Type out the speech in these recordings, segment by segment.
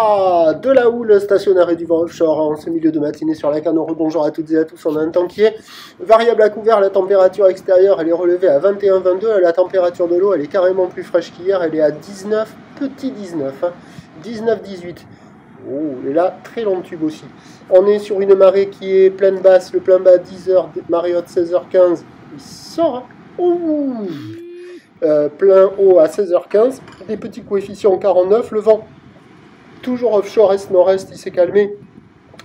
Ah, de la houle stationnaire et du vent offshore en ce milieu de matinée sur la Canore. Bonjour à toutes et à tous, on a un temps qui est variable à couvert. La température extérieure elle est relevée à 21-22, la température de l'eau elle est carrément plus fraîche qu'hier, elle est à 19, petit 19, hein, 19-18. Oh, et là, très long tube aussi. On est sur une marée qui est pleine basse, le plein bas 10h, marée haute 16h15, il sort, hein. Ouh. Plein haut à 16h15, des petits coefficients 49, le vent toujours offshore est-nord-est, il s'est calmé.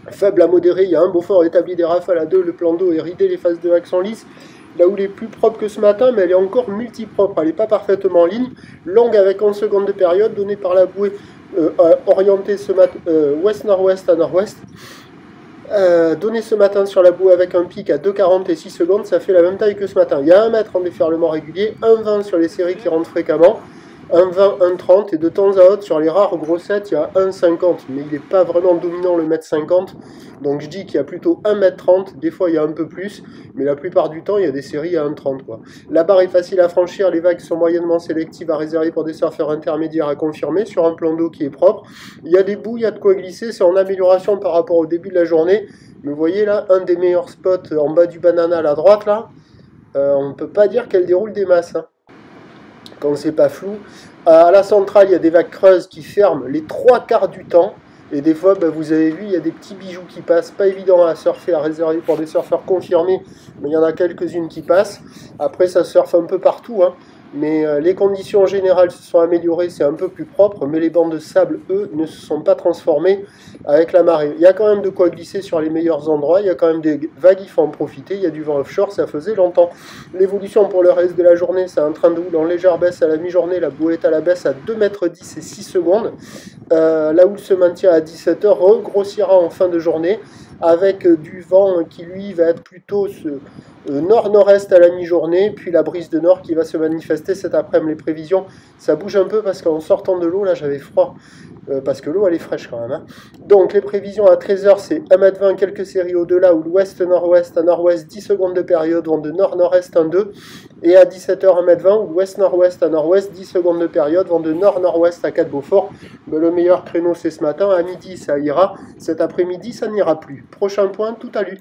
Faible à modéré, il y a un Beaufort établi des rafales à 2, le plan d'eau est ridé, les phases de l'axe sont lisses. La houle est plus propre que ce matin, mais elle est encore multipropre, elle n'est pas parfaitement en ligne. Longue avec 11 secondes de période, donnée par la bouée orientée ce matin ouest-nord-ouest à nord-ouest. Donné ce matin sur la bouée avec un pic à 2,40 et 6 secondes, ça fait la même taille que ce matin. Il y a 1 mètre en déferlement régulier, 1,20 sur les séries qui rentrent fréquemment. 1,20, 1,30 et de temps à autre sur les rares grossettes il y a 1,50 mais il n'est pas vraiment dominant le 1,50 m, donc je dis qu'il y a plutôt 1,30 m, des fois il y a un peu plus, mais la plupart du temps il y a des séries à 1,30 quoi. La barre est facile à franchir, les vagues sont moyennement sélectives à réserver pour des surfeurs intermédiaires à confirmer sur un plan d'eau qui est propre. Il y a des bouts, il y a de quoi glisser, c'est en amélioration par rapport au début de la journée, mais vous voyez là, un des meilleurs spots en bas du banana à la droite là, on ne peut pas dire qu'elle déroule des masses, hein, quand c'est pas flou. À la centrale, il y a des vagues creuses qui ferment les 3/4 du temps. Et des fois, vous avez vu, il y a des petits bijoux qui passent. Pas évident à surfer, à réserver pour des surfeurs confirmés, mais il y en a quelques-unes qui passent. Après, ça surfe un peu partout, hein. Mais les conditions générales se sont améliorées, c'est un peu plus propre. Mais les bancs de sable, eux, ne se sont pas transformés avec la marée. Il y a quand même de quoi glisser sur les meilleurs endroits. Il y a quand même des vagues, il faut en profiter. Il y a du vent offshore, ça faisait longtemps. L'évolution pour le reste de la journée, c'est un train de houle en légère baisse à la mi-journée. La bouée est à la baisse à 2,10 m et 6 secondes. La houle se maintient à 17h, regrossira en fin de journée avec du vent qui lui va être plutôt nord-nord-est à la mi-journée, puis la brise de nord qui va se manifester cet après-midi. Les prévisions, ça bouge un peu parce qu'en sortant de l'eau, là j'avais froid, parce que l'eau elle est fraîche quand même, hein. Donc les prévisions à 13h c'est 1,20 m, quelques séries au-delà, où l'ouest-nord-ouest à nord-ouest, 10 secondes de période, vent de nord-nord-est 1,2, et à 17h 1,20 m, où l'ouest-nord-ouest à nord-ouest, 10 secondes de période, vent de nord-nord-ouest à 4 Beaufort. Mais le meilleur créneau c'est ce matin, à midi ça ira, cet après-midi ça n'ira plus. Prochain point, tout à l'heure.